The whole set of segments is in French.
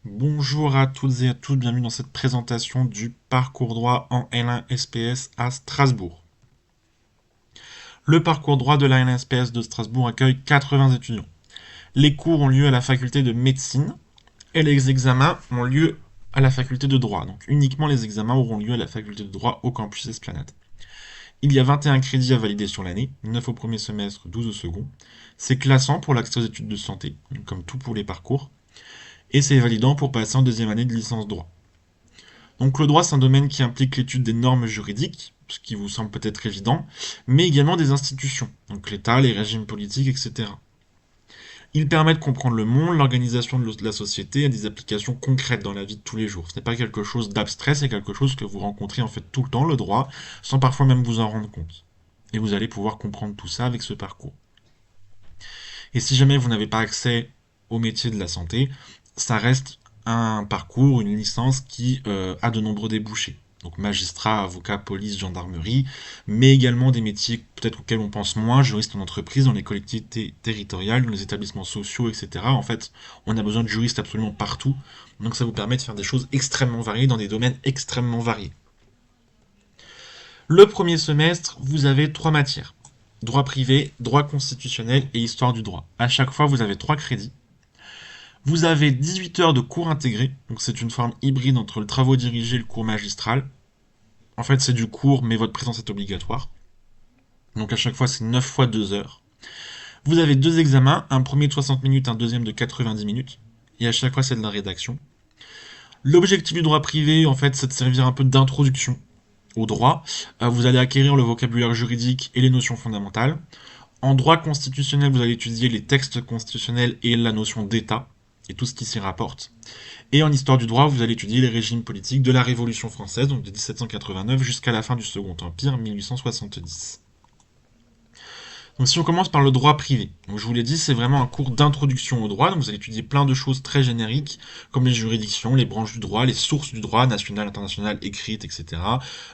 Bonjour à toutes et à tous, bienvenue dans cette présentation du parcours droit en L1 SPS à Strasbourg. Le parcours droit de la L1 SPS de Strasbourg accueille 80 étudiants. Les cours ont lieu à la faculté de médecine et les examens ont lieu à la faculté de droit. Donc uniquement les examens auront lieu à la faculté de droit au campus Esplanade. Il y a 21 crédits à valider sur l'année, 9 au premier semestre, 12 au second. C'est classant pour l'accès aux études de santé, comme tout pour les parcours, et c'est validant pour passer en deuxième année de licence droit. Donc le droit, c'est un domaine qui implique l'étude des normes juridiques, ce qui vous semble peut-être évident, mais également des institutions, donc l'État, les régimes politiques, etc. Il permet de comprendre le monde, l'organisation de la société et des applications concrètes dans la vie de tous les jours. Ce n'est pas quelque chose d'abstrait, c'est quelque chose que vous rencontrez en fait tout le temps, le droit, sans parfois même vous en rendre compte. Et vous allez pouvoir comprendre tout ça avec ce parcours. Et si jamais vous n'avez pas accès au métier de la santé, ça reste un parcours, une licence qui a de nombreux débouchés. Donc magistrat, avocat, police, gendarmerie, mais également des métiers peut-être auxquels on pense moins, juriste en entreprise, dans les collectivités territoriales, dans les établissements sociaux, etc. En fait, on a besoin de juristes absolument partout, donc ça vous permet de faire des choses extrêmement variées dans des domaines extrêmement variés. Le premier semestre, vous avez 3 matières. Droit privé, droit constitutionnel et histoire du droit. À chaque fois, vous avez 3 crédits. Vous avez 18 heures de cours intégrés, donc c'est une forme hybride entre le travaux dirigé et le cours magistral. En fait, c'est du cours, mais votre présence est obligatoire. Donc à chaque fois, c'est 9 fois 2 heures. Vous avez 2 examens, un premier de 60 minutes, un deuxième de 90 minutes. Et à chaque fois, c'est de la rédaction. L'objectif du droit privé, en fait, c'est de servir un peu d'introduction au droit. Vous allez acquérir le vocabulaire juridique et les notions fondamentales. En droit constitutionnel, vous allez étudier les textes constitutionnels et la notion d'État et tout ce qui s'y rapporte. Et en histoire du droit, vous allez étudier les régimes politiques de la Révolution française, donc de 1789 jusqu'à la fin du Second Empire, 1870. Donc si on commence par le droit privé, donc je vous l'ai dit, c'est vraiment un cours d'introduction au droit, donc vous allez étudier plein de choses très génériques, comme les juridictions, les branches du droit, les sources du droit, national, international, écrites, etc.,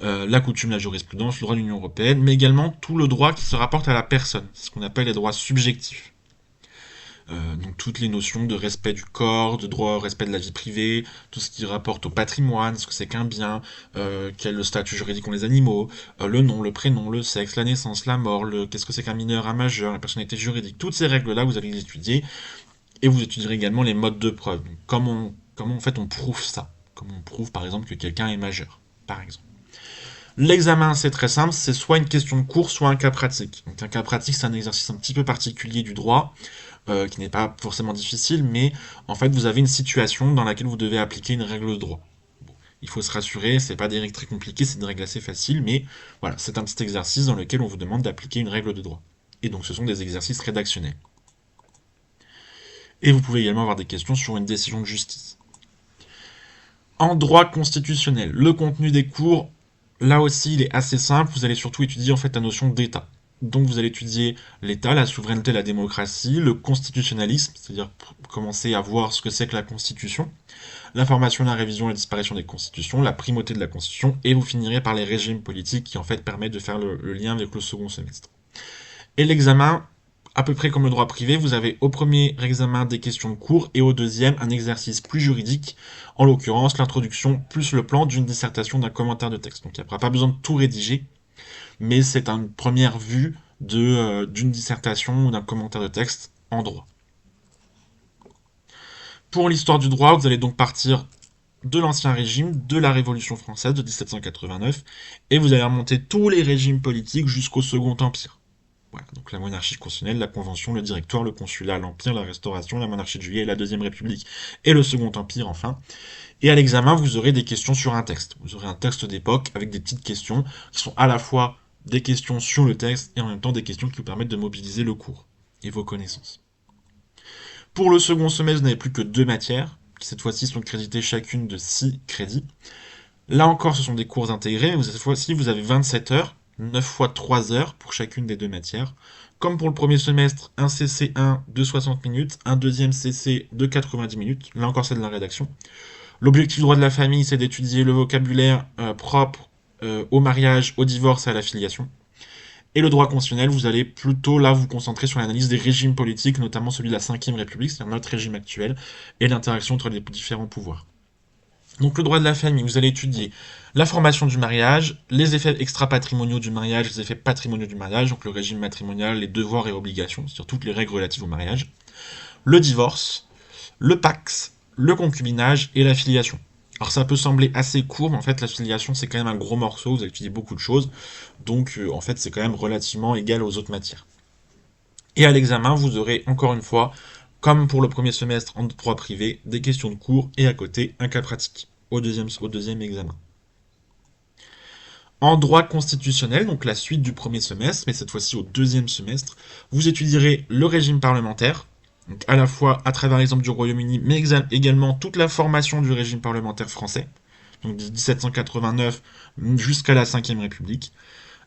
la coutume, la jurisprudence, le droit de l'Union européenne, mais également tout le droit qui se rapporte à la personne, c'est ce qu'on appelle les droits subjectifs. Donc toutes les notions de respect du corps, de droit au respect de la vie privée, tout ce qui rapporte au patrimoine, ce que c'est qu'un bien, quel est le statut juridique ont les animaux, le nom, le prénom, le sexe, la naissance, la mort, qu'est-ce que c'est qu'un mineur, un majeur, la personnalité juridique, toutes ces règles-là, vous allez les étudier, et vous étudierez également les modes de preuve. Donc, comment en fait on prouve ça. Comment on prouve par exemple que quelqu'un est majeur, par exemple. L'examen, c'est très simple, c'est soit une question de cours, soit un cas pratique. Donc un cas pratique, c'est un exercice un petit peu particulier du droit, qui n'est pas forcément difficile, mais en fait, vous avez une situation dans laquelle vous devez appliquer une règle de droit. Bon, il faut se rassurer, c'est pas des règles très compliquées, c'est des règles assez faciles, mais voilà, c'est un petit exercice dans lequel on vous demande d'appliquer une règle de droit. Et donc, ce sont des exercices rédactionnels. Et vous pouvez également avoir des questions sur une décision de justice. En droit constitutionnel, le contenu des cours, là aussi, il est assez simple. Vous allez surtout étudier en fait la notion d'État. Donc vous allez étudier l'État, la souveraineté, la démocratie, le constitutionnalisme, c'est-à-dire commencer à voir ce que c'est que la Constitution, l'information, la révision et la disparition des constitutions, la primauté de la Constitution, et vous finirez par les régimes politiques qui en fait permettent de faire le lien avec le second semestre. Et l'examen, à peu près comme le droit privé, vous avez au premier examen des questions de cours et au deuxième un exercice plus juridique, en l'occurrence l'introduction plus le plan d'une dissertation d'un commentaire de texte. Donc il n'y aura pas besoin de tout rédiger, mais c'est une première vue d'une dissertation ou d'un commentaire de texte en droit. Pour l'histoire du droit, vous allez donc partir de l'Ancien Régime, de la Révolution française de 1789, et vous allez remonter tous les régimes politiques jusqu'au Second Empire. Voilà, donc la monarchie constitutionnelle, la Convention, le Directoire, le Consulat, l'Empire, la Restauration, la monarchie de Juillet, la Deuxième République et le Second Empire enfin. Et à l'examen, vous aurez des questions sur un texte. Vous aurez un texte d'époque avec des petites questions qui sont à la fois des questions sur le texte et en même temps des questions qui vous permettent de mobiliser le cours et vos connaissances. Pour le second semestre, vous n'avez plus que 2 matières, qui cette fois-ci sont créditées chacune de 6 crédits. Là encore, ce sont des cours intégrés, mais cette fois-ci, vous avez 27 heures, 9 fois 3 heures pour chacune des 2 matières. Comme pour le premier semestre, un CC1 de 60 minutes, un deuxième CC de 90 minutes. Là encore, c'est de la rédaction. L'objectif du droit de la famille, c'est d'étudier le vocabulaire propre au mariage, au divorce et à la filiation. Et le droit constitutionnel, vous allez plutôt là vous concentrer sur l'analyse des régimes politiques, notamment celui de la Ve République, c'est-à-dire notre régime actuel, et l'interaction entre les différents pouvoirs. Donc le droit de la famille, vous allez étudier la formation du mariage, les effets extra-patrimoniaux du mariage, les effets patrimoniaux du mariage, donc le régime matrimonial, les devoirs et obligations, c'est-à-dire toutes les règles relatives au mariage, le divorce, le pax, le concubinage et la filiation. Alors ça peut sembler assez court, mais en fait la filiation c'est quand même un gros morceau, vous allez étudier beaucoup de choses, donc en fait c'est quand même relativement égal aux autres matières. Et à l'examen, vous aurez encore une fois, comme pour le premier semestre en droit privé, des questions de cours et à côté un cas pratique au deuxième examen. En droit constitutionnel, donc la suite du premier semestre, mais cette fois-ci au deuxième semestre, vous étudierez le régime parlementaire, donc à la fois à travers l'exemple du Royaume-Uni, mais également toute la formation du régime parlementaire français, donc de 1789 jusqu'à la Ve République.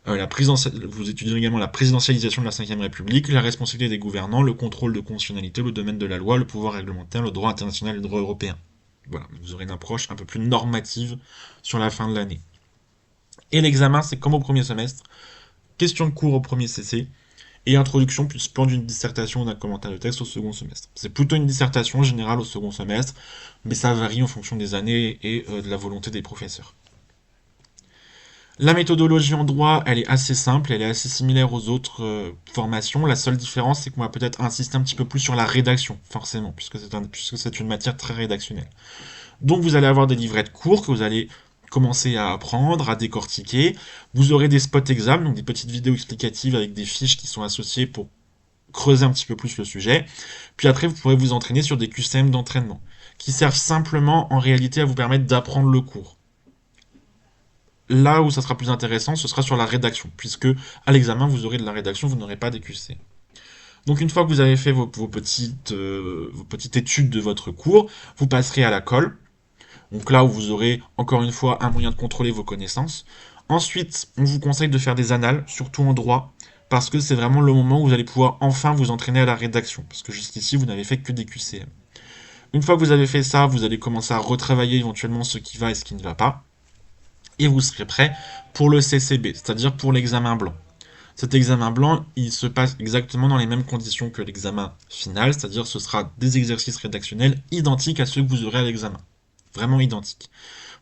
Vous étudierez également la présidentialisation de la Ve République, la responsabilité des gouvernants, le contrôle de constitutionnalité, le domaine de la loi, le pouvoir réglementaire, le droit international et le droit européen. Voilà, vous aurez une approche un peu plus normative sur la fin de l'année. Et l'examen, c'est comme au premier semestre, question de cours au premier CC, et introduction plus plan d'une dissertation ou d'un commentaire de texte au second semestre. C'est plutôt une dissertation générale au second semestre, mais ça varie en fonction des années et de la volonté des professeurs. La méthodologie en droit, elle est assez simple, elle est assez similaire aux autres formations. La seule différence, c'est qu'on va peut-être insister un petit peu plus sur la rédaction, forcément, puisque c'est une matière très rédactionnelle. Donc vous allez avoir des livrets de cours que vous allez commencer à apprendre, à décortiquer. Vous aurez des spots exam, donc des petites vidéos explicatives avec des fiches qui sont associées pour creuser un petit peu plus le sujet. Puis après, vous pourrez vous entraîner sur des QCM d'entraînement, qui servent simplement en réalité à vous permettre d'apprendre le cours. Là où ça sera plus intéressant, ce sera sur la rédaction, puisque à l'examen, vous aurez de la rédaction, vous n'aurez pas des QCM. Donc une fois que vous avez fait vos petites études de votre cours, vous passerez à la colle. Donc là où vous aurez encore une fois un moyen de contrôler vos connaissances. Ensuite, on vous conseille de faire des annales, surtout en droit, parce que c'est vraiment le moment où vous allez pouvoir enfin vous entraîner à la rédaction, parce que jusqu'ici vous n'avez fait que des QCM. Une fois que vous avez fait ça, vous allez commencer à retravailler éventuellement ce qui va et ce qui ne va pas, et vous serez prêt pour le CCB, c'est-à-dire pour l'examen blanc. Cet examen blanc, il se passe exactement dans les mêmes conditions que l'examen final, c'est-à-dire ce sera des exercices rédactionnels identiques à ceux que vous aurez à l'examen. Vraiment identiques.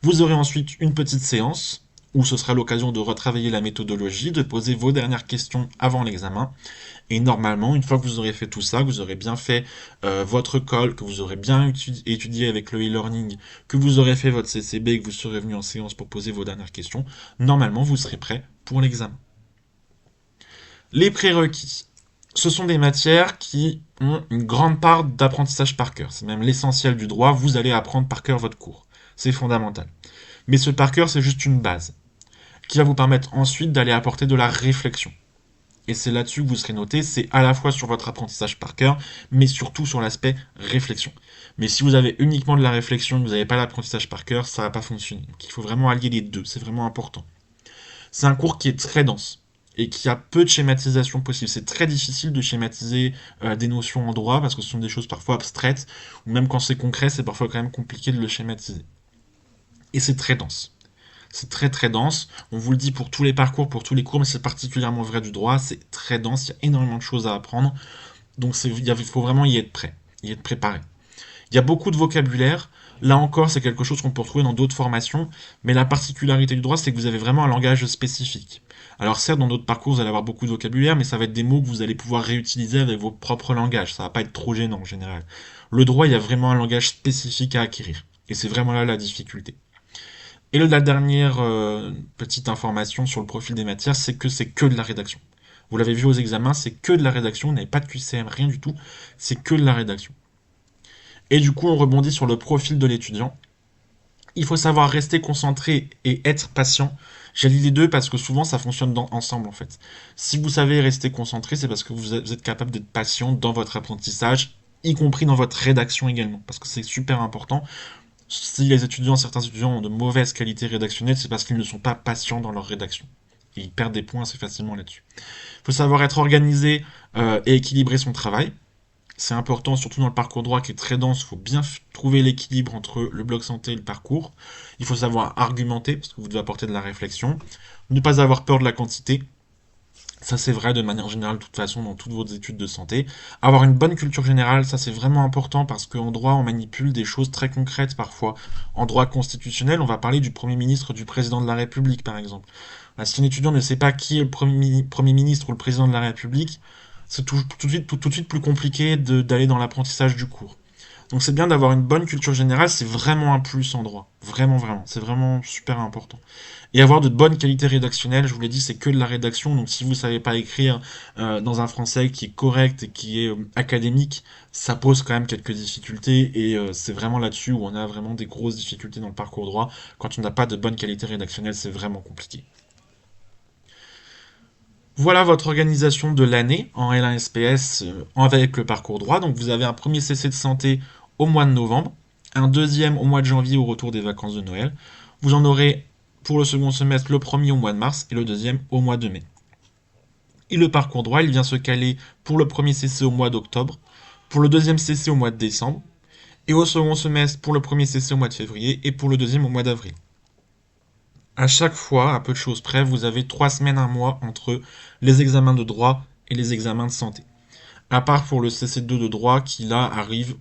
Vous aurez ensuite une petite séance où ce sera l'occasion de retravailler la méthodologie, de poser vos dernières questions avant l'examen. Et normalement, une fois que vous aurez fait tout ça, que vous aurez bien fait votre colle, que vous aurez bien étudié avec le e-learning, que vous aurez fait votre CCB, que vous serez venu en séance pour poser vos dernières questions, normalement vous serez prêt pour l'examen. Les prérequis. Ce sont des matières qui ont une grande part d'apprentissage par cœur. C'est même l'essentiel du droit, vous allez apprendre par cœur votre cours. C'est fondamental. Mais ce par cœur, c'est juste une base, qui va vous permettre ensuite d'aller apporter de la réflexion. Et c'est là-dessus que vous serez noté, c'est à la fois sur votre apprentissage par cœur, mais surtout sur l'aspect réflexion. Mais si vous avez uniquement de la réflexion et que vous n'avez pas l'apprentissage par cœur, ça ne va pas fonctionner. Donc il faut vraiment allier les deux, c'est vraiment important. C'est un cours qui est très dense et qui a peu de schématisation possible. C'est très difficile de schématiser des notions en droit parce que ce sont des choses parfois abstraites, ou même quand c'est concret, c'est parfois quand même compliqué de le schématiser. Et c'est très dense. C'est très très dense. On vous le dit pour tous les parcours, pour tous les cours, mais c'est particulièrement vrai du droit. C'est très dense, il y a énormément de choses à apprendre. Donc il faut vraiment y être prêt, y être préparé. Il y a beaucoup de vocabulaire. Là encore, c'est quelque chose qu'on peut retrouver dans d'autres formations, mais la particularité du droit, c'est que vous avez vraiment un langage spécifique. Alors certes, dans d'autres parcours, vous allez avoir beaucoup de vocabulaire, mais ça va être des mots que vous allez pouvoir réutiliser avec vos propres langages. Ça va pas être trop gênant en général. Le droit, il y a vraiment un langage spécifique à acquérir. Et c'est vraiment là la difficulté. Et la dernière petite information sur le profil des matières, c'est que de la rédaction. Vous l'avez vu aux examens, c'est que de la rédaction, vous n'avez pas de QCM, rien du tout, c'est que de la rédaction. Et du coup, on rebondit sur le profil de l'étudiant. Il faut savoir rester concentré et être patient. J'allie les deux parce que souvent ça fonctionne ensemble en fait. Si vous savez rester concentré, c'est parce que vous êtes capable d'être patient dans votre apprentissage, y compris dans votre rédaction également, parce que c'est super important. Si certains étudiants ont de mauvaises qualités rédactionnelles, c'est parce qu'ils ne sont pas patients dans leur rédaction. Et ils perdent des points assez facilement là-dessus. Il faut savoir être organisé et équilibrer son travail. C'est important, surtout dans le parcours droit qui est très dense, il faut bien trouver l'équilibre entre le bloc santé et le parcours. Il faut savoir argumenter, parce que vous devez apporter de la réflexion. Ne pas avoir peur de la quantité. Ça, c'est vrai de manière générale, de toute façon, dans toutes vos études de santé. Avoir une bonne culture générale, ça, c'est vraiment important parce qu'en droit, on manipule des choses très concrètes parfois. En droit constitutionnel, on va parler du Premier ministre, du Président de la République, par exemple. Si un étudiant ne sait pas qui est le Premier ministre ou le Président de la République, c'est tout de suite plus compliqué d'aller dans l'apprentissage du cours. Donc c'est bien d'avoir une bonne culture générale, c'est vraiment un plus en droit. Vraiment, vraiment. C'est vraiment super important. Et avoir de bonnes qualités rédactionnelles, je vous l'ai dit, c'est que de la rédaction. Donc si vous ne savez pas écrire dans un français qui est correct et qui est académique, ça pose quand même quelques difficultés. Et c'est vraiment là-dessus où on a vraiment des grosses difficultés dans le parcours droit. Quand on n'a pas de bonnes qualités rédactionnelles, c'est vraiment compliqué. Voilà votre organisation de l'année en L1 SPS avec le parcours droit. Donc vous avez un premier CC de santé au mois de novembre, un deuxième au mois de janvier au retour des vacances de Noël. Vous en aurez pour le second semestre le premier au mois de mars et le deuxième au mois de mai. Et le parcours droit, il vient se caler pour le premier CC au mois d'octobre, pour le deuxième CC au mois de décembre, et au second semestre pour le premier CC au mois de février et pour le deuxième au mois d'avril. À chaque fois, à peu de choses près, vous avez 3 semaines, un mois entre les examens de droit et les examens de santé. À part pour le CC2 de droit qui là arrive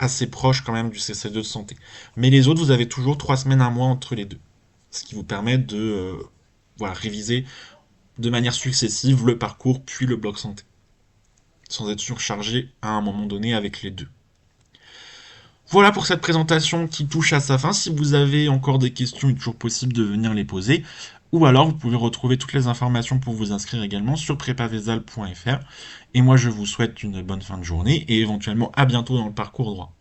assez proche quand même du CC2 de santé. Mais les autres, vous avez toujours 3 semaines, un mois entre les deux. Ce qui vous permet de voilà, réviser de manière successive le parcours puis le bloc santé. Sans être surchargé à un moment donné avec les deux. Voilà pour cette présentation qui touche à sa fin. Si vous avez encore des questions, il est toujours possible de venir les poser. Ou alors, vous pouvez retrouver toutes les informations pour vous inscrire également sur prépavesal.fr. Et moi, je vous souhaite une bonne fin de journée et éventuellement à bientôt dans le parcours droit.